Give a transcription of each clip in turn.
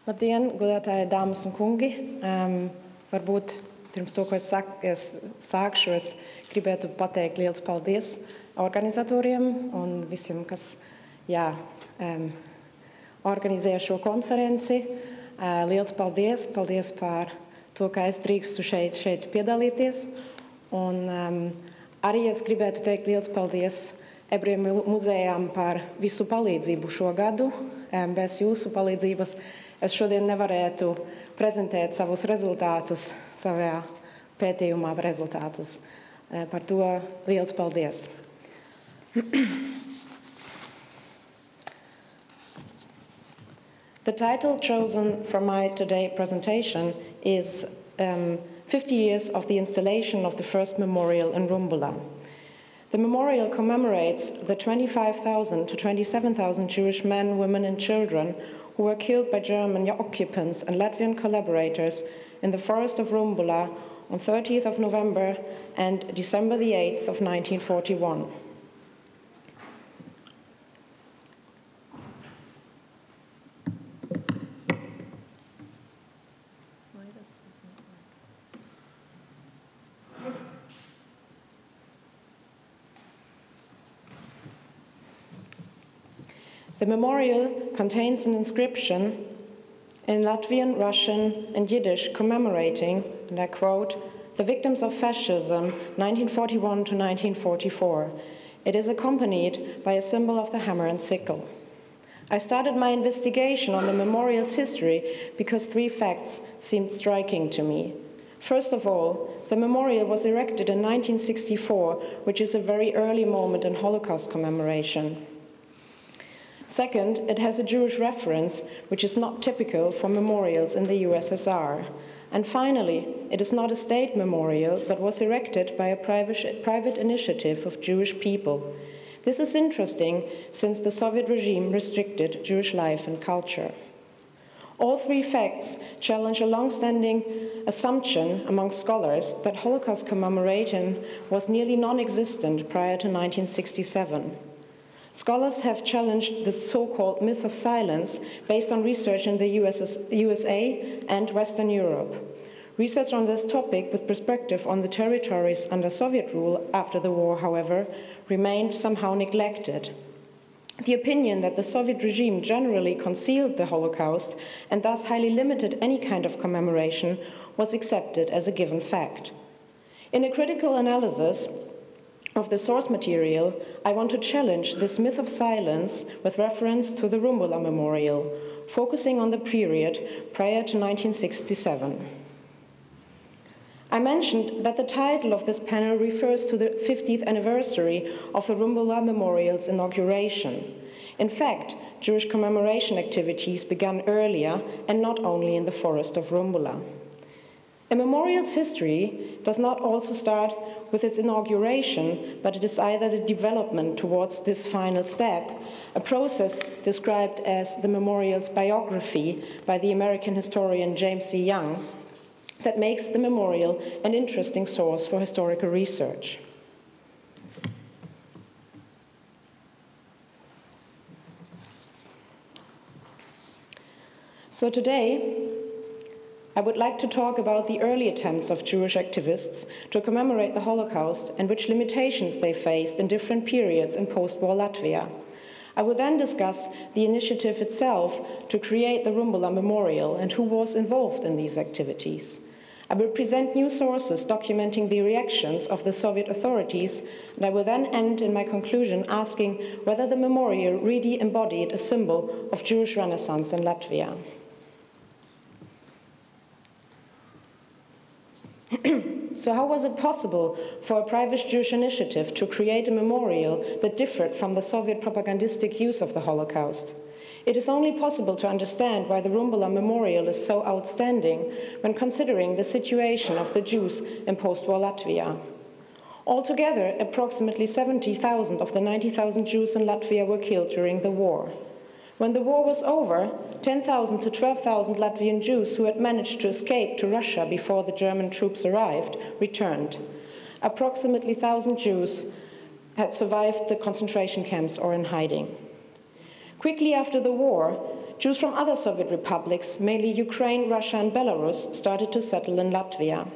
Labdien, godātāji dāmas un kungi! Varbūt pirms to, ko es sākšu, es gribētu pateikt liels paldies organizatoriem un visiem, kas organizēja šo konferenci. Liels paldies! Paldies par to, ka es drīkstu šeit piedalīties. Un arī es gribētu teikt liels paldies Ebreju muzejām par visu palīdzību šo gadu. Bez jūsu palīdzības es šodien nevarētu prezentēt savus rezultātus, savā pētījumā rezultātus. Par to liels paldies. The title chosen for my today presentation is 50 years of the installation of the first memorial in Rumbula. The memorial commemorates the 25,000 to 27,000 Jewish men, women and children who were killed by German occupants and Latvian collaborators in the forest of Rumbula on 30th of November and December the 8th of 1941. The memorial contains an inscription in Latvian, Russian, and Yiddish commemorating, and I quote, "the victims of fascism, 1941 to 1944. It is accompanied by a symbol of the hammer and sickle." I started my investigation on the memorial's history because three facts seemed striking to me. First of all, the memorial was erected in 1964, which is a very early moment in Holocaust commemoration. Second, it has a Jewish reference, which is not typical for memorials in the USSR. And finally, it is not a state memorial, but was erected by a private initiative of Jewish people. This is interesting, since the Soviet regime restricted Jewish life and culture. All three facts challenge a long-standing assumption among scholars that Holocaust commemoration was nearly non-existent prior to 1967. Scholars have challenged the so-called myth of silence based on research in the USA and Western Europe. Research on this topic with perspective on the territories under Soviet rule after the war, however, remained somehow neglected. The opinion that the Soviet regime generally concealed the Holocaust and thus highly limited any kind of commemoration was accepted as a given fact. In a critical analysis of the source material, I want to challenge this myth of silence with reference to the Rumbula memorial, focusing on the period prior to 1967. I mentioned that the title of this panel refers to the 50th anniversary of the Rumbula memorial's inauguration. In fact, Jewish commemoration activities began earlier and not only in the forest of Rumbula. A memorial's history does not also start with its inauguration, but it is either the development towards this final step, a process described as the memorial's biography by the American historian James C. Young, that makes the memorial an interesting source for historical research. So today, I would like to talk about the early attempts of Jewish activists to commemorate the Holocaust and which limitations they faced in different periods in post-war Latvia. I will then discuss the initiative itself to create the Rumbula Memorial and who was involved in these activities. I will present new sources documenting the reactions of the Soviet authorities, and I will then end in my conclusion asking whether the memorial really embodied a symbol of Jewish Renaissance in Latvia. So how was it possible for a private Jewish initiative to create a memorial that differed from the Soviet propagandistic use of the Holocaust? It is only possible to understand why the Rumbula Memorial is so outstanding when considering the situation of the Jews in post-war Latvia. Altogether, approximately 70,000 of the 90,000 Jews in Latvia were killed during the war. When the war was over, 10,000 to 12,000 Latvian Jews who had managed to escape to Russia before the German troops arrived returned. Approximately 1,000 Jews had survived the concentration camps or in hiding. Quickly after the war, Jews from other Soviet republics, mainly Ukraine, Russia, and Belarus, started to settle in Latvia.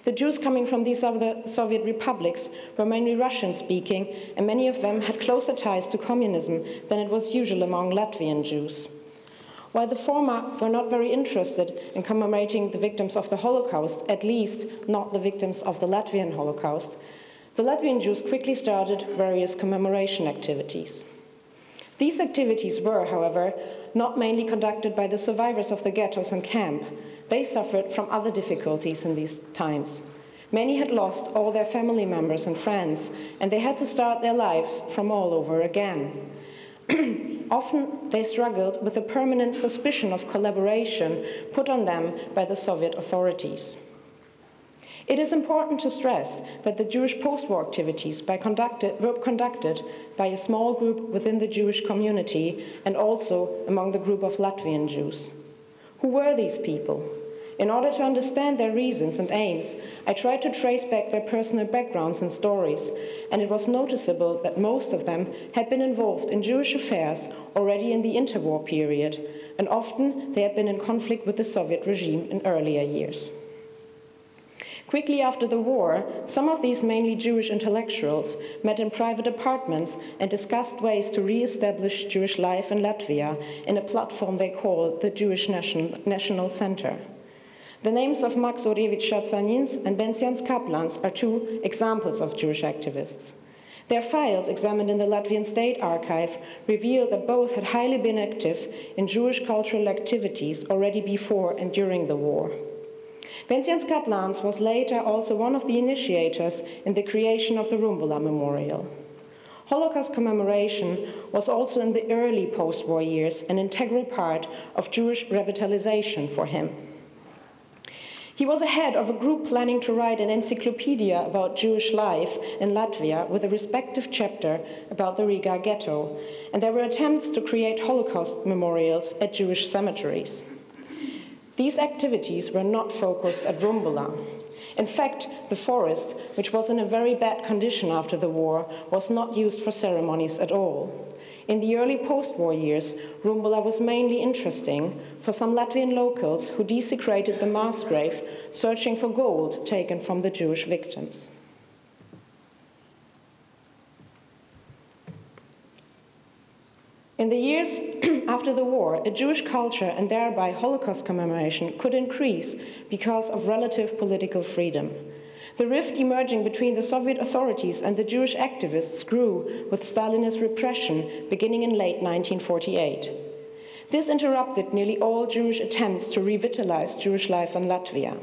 The Jews coming from these other Soviet republics were mainly Russian-speaking, and many of them had closer ties to communism than it was usual among Latvian Jews. While the former were not very interested in commemorating the victims of the Holocaust, at least not the victims of the Latvian Holocaust, the Latvian Jews quickly started various commemoration activities. These activities were, however, not mainly conducted by the survivors of the ghettos and camp. They suffered from other difficulties in these times. Many had lost all their family members and friends, and they had to start their lives from all over again. Often they struggled with a permanent suspicion of collaboration put on them by the Soviet authorities. It is important to stress that the Jewish post-war activities were conducted by a small group within the Jewish community and also among the group of Latvian Jews. Who were these people? In order to understand their reasons and aims, I tried to trace back their personal backgrounds and stories, and it was noticeable that most of them had been involved in Jewish affairs already in the interwar period, and often they had been in conflict with the Soviet regime in earlier years. Quickly after the war, some of these mainly Jewish intellectuals met in private apartments and discussed ways to re-establish Jewish life in Latvia in a platform they called the Jewish National Center. The names of Max Orevich-Shatsanins and Bensians Kaplans are two examples of Jewish activists. Their files, examined in the Latvian State Archive, reveal that both had highly been active in Jewish cultural activities already before and during the war. Bensians Kaplans was later also one of the initiators in the creation of the Rumbula Memorial. Holocaust commemoration was also in the early post-war years an integral part of Jewish revitalization for him. He was head of a group planning to write an encyclopedia about Jewish life in Latvia with a respective chapter about the Riga ghetto, and there were attempts to create Holocaust memorials at Jewish cemeteries. These activities were not focused at Rumbula. In fact, the forest, which was in a very bad condition after the war, was not used for ceremonies at all. In the early post-war years, Rumbula was mainly interesting for some Latvian locals who desecrated the mass grave, searching for gold taken from the Jewish victims. In the years after the war, a Jewish culture and thereby Holocaust commemoration could increase because of relative political freedom. The rift emerging between the Soviet authorities and the Jewish activists grew with Stalinist repression beginning in late 1948. This interrupted nearly all Jewish attempts to revitalize Jewish life in Latvia.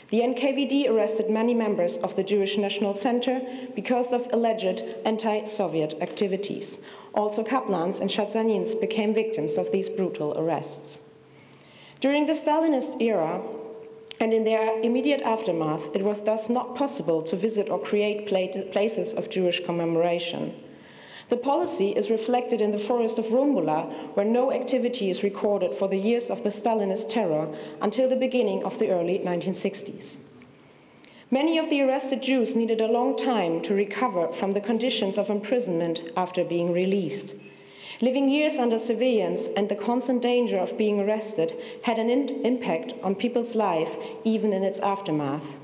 The NKVD arrested many members of the Jewish National Center because of alleged anti-Soviet activities. Also, Kaplans and Shatsanins became victims of these brutal arrests. During the Stalinist era, and in their immediate aftermath, it was thus not possible to visit or create places of Jewish commemoration. The policy is reflected in the forest of Rumbula, where no activity is recorded for the years of the Stalinist terror until the beginning of the early 1960s. Many of the arrested Jews needed a long time to recover from the conditions of imprisonment after being released. Living years under surveillance and the constant danger of being arrested had an impact on people's life, even in its aftermath.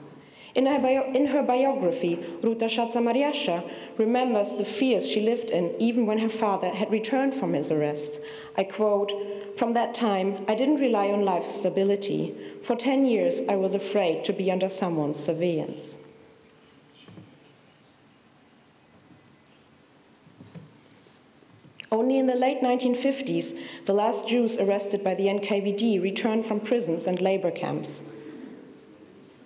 In her biography, Ruta Shatsamariasha remembers the fears she lived in even when her father had returned from his arrest. I quote, "From that time, I didn't rely on life's stability. For 10 years, I was afraid to be under someone's surveillance." Only in the late 1950s, the last Jews arrested by the NKVD returned from prisons and labor camps.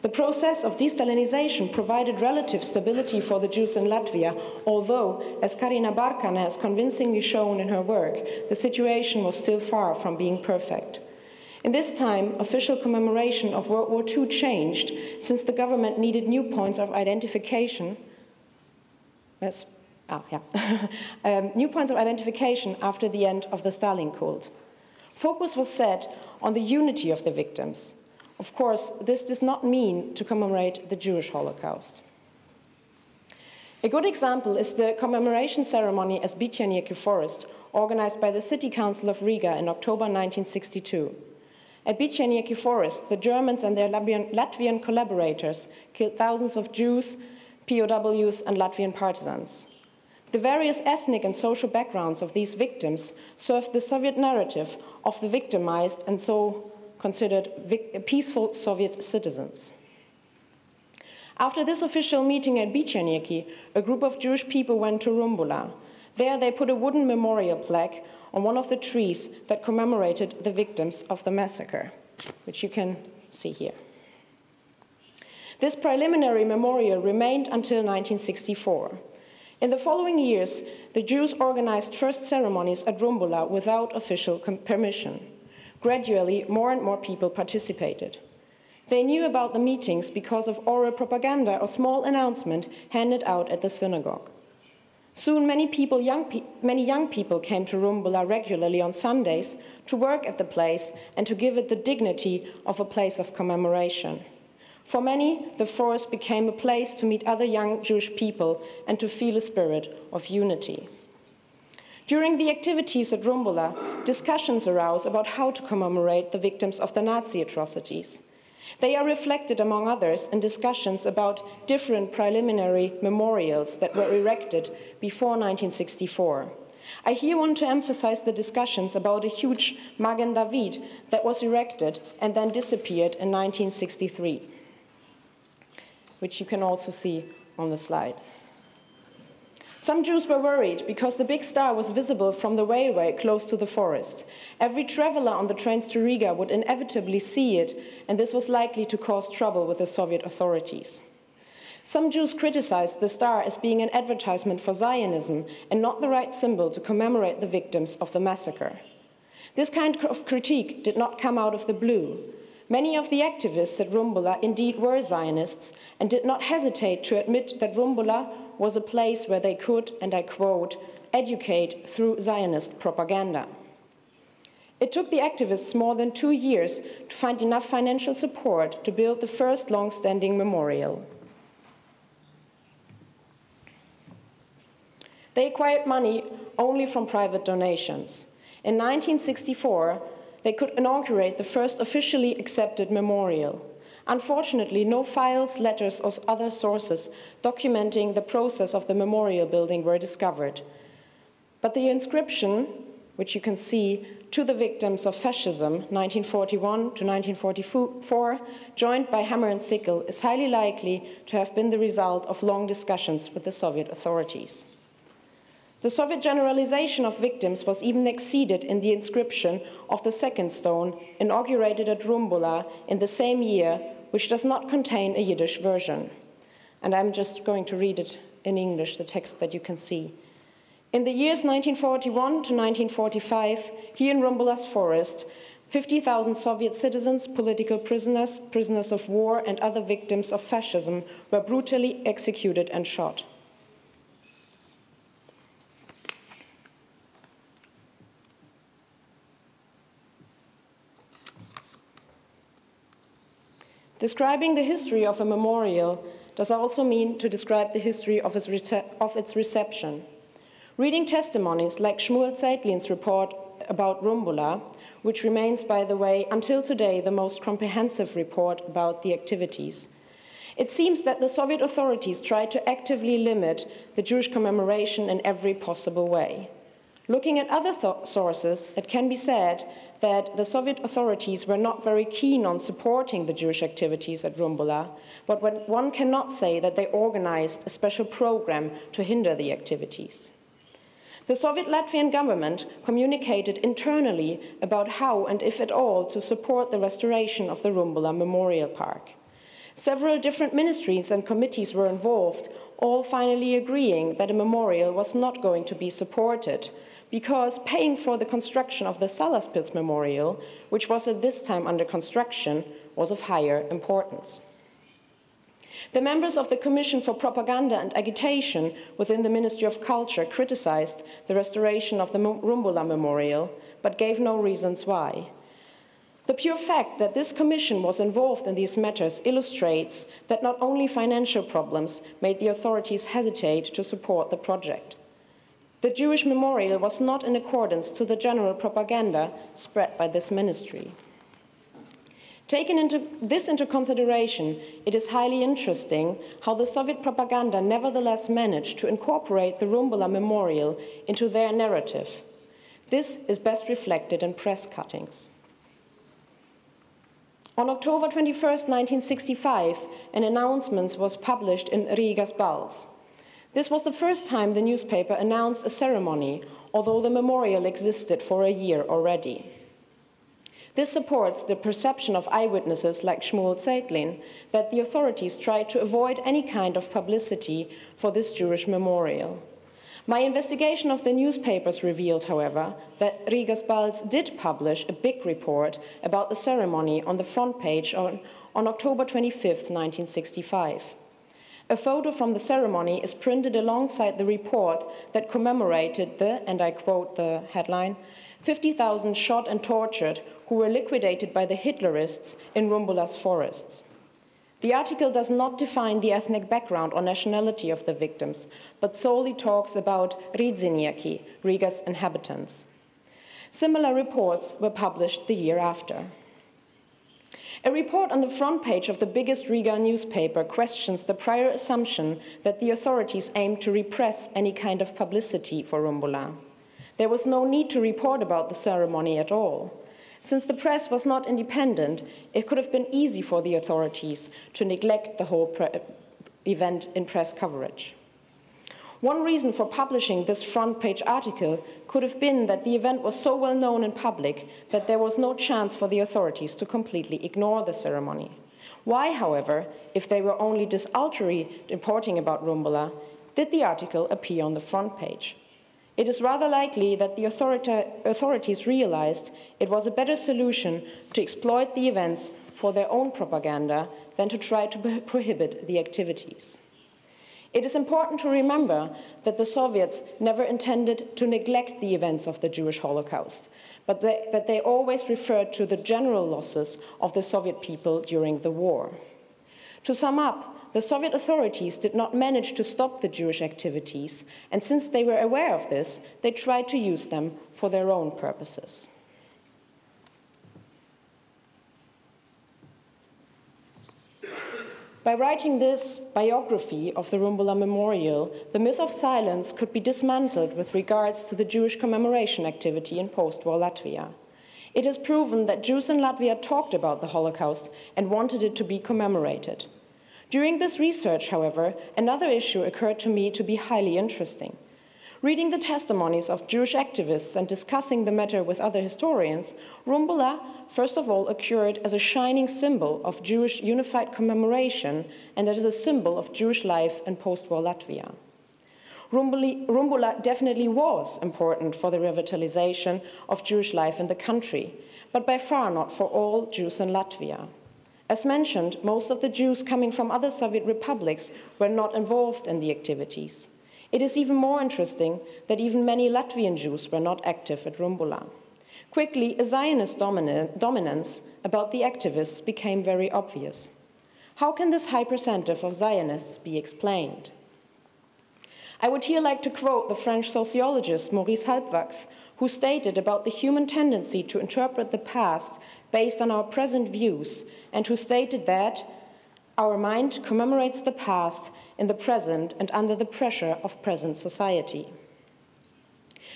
The process of de-Stalinization provided relative stability for the Jews in Latvia, although, as Karina Barkana has convincingly shown in her work, the situation was still far from being perfect. In this time, official commemoration of World War II changed, since the government needed new points of identification. New points of identification after the end of the Stalin cult. Focus was set on the unity of the victims. Of course, this does not mean to commemorate the Jewish Holocaust. A good example is the commemoration ceremony at Bitjaniki Forest, organized by the City Council of Riga in October 1962. At Bičanieki Forest, the Germans and their Latvian collaborators killed thousands of Jews, POWs, and Latvian partisans. The various ethnic and social backgrounds of these victims served the Soviet narrative of the victimized and so considered peaceful Soviet citizens. After this official meeting at Bičanieki, a group of Jewish people went to Rumbula. There they put a wooden memorial plaque on one of the trees that commemorated the victims of the massacre, which you can see here. This preliminary memorial remained until 1964. In the following years, the Jews organized first ceremonies at Rumbula without official permission. Gradually, more and more people participated. They knew about the meetings because of oral propaganda or small announcement handed out at the synagogue. Soon, many young people came to Rumbula regularly on Sundays to work at the place and to give it the dignity of a place of commemoration. For many, the forest became a place to meet other young Jewish people and to feel a spirit of unity. During the activities at Rumbula, discussions arose about how to commemorate the victims of the Nazi atrocities. They are reflected, among others, in discussions about different preliminary memorials that were erected before 1964. I here want to emphasize the discussions about a huge Magen David that was erected and then disappeared in 1963, which you can also see on the slide. Some Jews were worried because the big star was visible from the railway close to the forest. Every traveler on the trains to Riga would inevitably see it, and this was likely to cause trouble with the Soviet authorities. Some Jews criticized the star as being an advertisement for Zionism and not the right symbol to commemorate the victims of the massacre. This kind of critique did not come out of the blue. Many of the activists at Rumbula indeed were Zionists and did not hesitate to admit that Rumbula was a place where they could, and I quote, educate through Zionist propaganda. It took the activists more than 2 years to find enough financial support to build the first long-standing memorial. They acquired money only from private donations. In 1964, they could inaugurate the first officially accepted memorial. Unfortunately, no files, letters, or other sources documenting the process of the memorial building were discovered. But the inscription, which you can see, to the victims of fascism, 1941 to 1944, joined by hammer and sickle, is highly likely to have been the result of long discussions with the Soviet authorities. The Soviet generalization of victims was even exceeded in the inscription of the second stone, inaugurated at Rumbula in the same year, which does not contain a Yiddish version. And I'm just going to read it in English, the text that you can see. In the years 1941 to 1945, here in Rumbula's forest, 50,000 Soviet citizens, political prisoners, prisoners of war, and other victims of fascism were brutally executed and shot. Describing the history of a memorial does also mean to describe the history of its reception. Reading testimonies like Shmuel Zeitlin's report about Rumbula, which remains, by the way, until today the most comprehensive report about the activities, it seems that the Soviet authorities tried to actively limit the Jewish commemoration in every possible way. Looking at other sources, it can be said that the Soviet authorities were not very keen on supporting the Jewish activities at Rumbula, but one cannot say that they organized a special program to hinder the activities. The Soviet Latvian government communicated internally about how and if at all to support the restoration of the Rumbula Memorial Park. Several different ministries and committees were involved, all finally agreeing that a memorial was not going to be supported, because paying for the construction of the Salaspils Memorial, which was at this time under construction, was of higher importance. The members of the Commission for Propaganda and Agitation within the Ministry of Culture criticized the restoration of the Rumbula Memorial, but gave no reasons why. The pure fact that this commission was involved in these matters illustrates that not only financial problems made the authorities hesitate to support the project. The Jewish memorial was not in accordance to the general propaganda spread by this ministry. Taking this into consideration, it is highly interesting how the Soviet propaganda nevertheless managed to incorporate the Rumbula memorial into their narrative. This is best reflected in press cuttings. On October 21st, 1965, an announcement was published in Rīgas Ebreju. This was the first time the newspaper announced a ceremony, although the memorial existed for a year already. This supports the perception of eyewitnesses like Shmuel Zeitlin that the authorities tried to avoid any kind of publicity for this Jewish memorial. My investigation of the newspapers revealed, however, that Rīgas Ebreju did publish a big report about the ceremony on the front page on October 25, 1965. A photo from the ceremony is printed alongside the report that commemorated the, and I quote the headline, 50,000 shot and tortured who were liquidated by the Hitlerists in Rumbula's forests. The article does not define the ethnic background or nationality of the victims, but solely talks about Rīdzinieki, Riga's inhabitants. Similar reports were published the year after. A report on the front page of the biggest Riga newspaper questions the prior assumption that the authorities aimed to repress any kind of publicity for Rumbula. There was no need to report about the ceremony at all. Since the press was not independent, it could have been easy for the authorities to neglect the whole event in press coverage. One reason for publishing this front-page article could have been that the event was so well known in public that there was no chance for the authorities to completely ignore the ceremony. Why, however, if they were only desultory reporting about Rumbula, did the article appear on the front page? It is rather likely that the authorities realized it was a better solution to exploit the events for their own propaganda than to try to prohibit the activities. It is important to remember that the Soviets never intended to neglect the events of the Jewish Holocaust, but that they always referred to the general losses of the Soviet people during the war. To sum up, the Soviet authorities did not manage to stop the Jewish activities, and since they were aware of this, they tried to use them for their own purposes. By writing this biography of the Rumbula memorial, the myth of silence could be dismantled with regards to the Jewish commemoration activity in post-war Latvia. It is proven that Jews in Latvia talked about the Holocaust and wanted it to be commemorated. During this research, however, another issue occurred to me to be highly interesting. Reading the testimonies of Jewish activists and discussing the matter with other historians, Rumbula, first of all, occurred as a shining symbol of Jewish unified commemoration and as a symbol of Jewish life in post-war Latvia. Rumbula definitely was important for the revitalization of Jewish life in the country, but by far not for all Jews in Latvia. As mentioned, most of the Jews coming from other Soviet republics were not involved in the activities. It is even more interesting that even many Latvian Jews were not active at Rumbula. Quickly, a Zionist dominance about the activists became very obvious. How can this high percentage of Zionists be explained? I would here like to quote the French sociologist Maurice Halbwachs, who stated about the human tendency to interpret the past based on our present views, and who stated that our mind commemorates the past in the present and under the pressure of present society.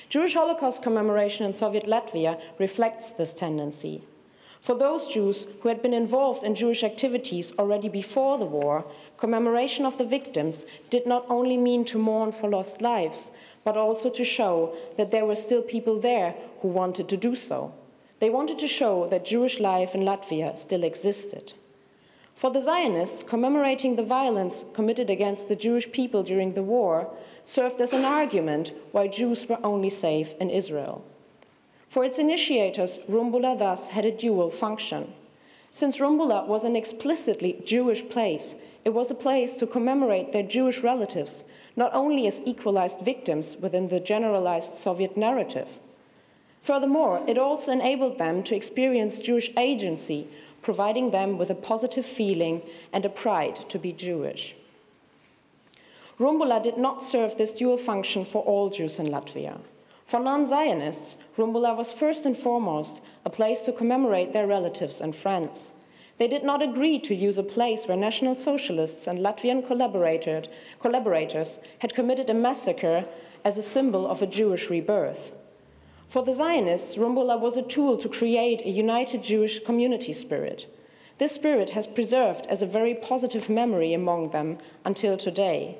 Jewish Holocaust commemoration in Soviet Latvia reflects this tendency. For those Jews who had been involved in Jewish activities already before the war, commemoration of the victims did not only mean to mourn for lost lives, but also to show that there were still people there who wanted to do so. They wanted to show that Jewish life in Latvia still existed. For the Zionists, commemorating the violence committed against the Jewish people during the war served as an argument why Jews were only safe in Israel. For its initiators, Rumbula thus had a dual function. Since Rumbula was an explicitly Jewish place, it was a place to commemorate their Jewish relatives, not only as equalized victims within the generalized Soviet narrative. Furthermore, it also enabled them to experience Jewish agency, providing them with a positive feeling and a pride to be Jewish. Rumbula did not serve this dual function for all Jews in Latvia. For non-Zionists, Rumbula was first and foremost a place to commemorate their relatives and friends. They did not agree to use a place where National Socialists and Latvian collaborators had committed a massacre as a symbol of a Jewish rebirth. For the Zionists, Rumbula was a tool to create a united Jewish community spirit. This spirit has preserved as a very positive memory among them until today.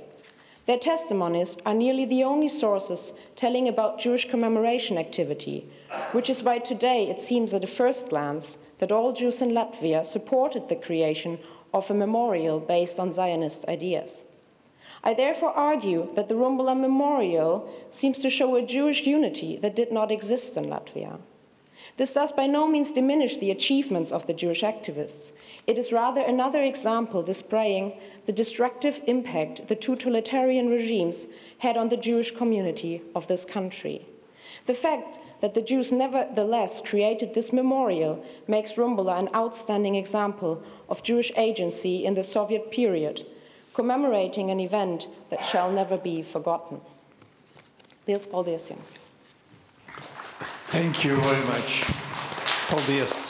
Their testimonies are nearly the only sources telling about Jewish commemoration activity, which is why today it seems at a first glance that all Jews in Latvia supported the creation of a memorial based on Zionist ideas. I therefore argue that the Rumbula Memorial seems to show a Jewish unity that did not exist in Latvia. This does by no means diminish the achievements of the Jewish activists. It is rather another example displaying the destructive impact the totalitarian regimes had on the Jewish community of this country. The fact that the Jews nevertheless created this memorial makes Rumbula an outstanding example of Jewish agency in the Soviet period, commemorating an event that shall never be forgotten. Liels paldies jums. Thank you very much. Paldies.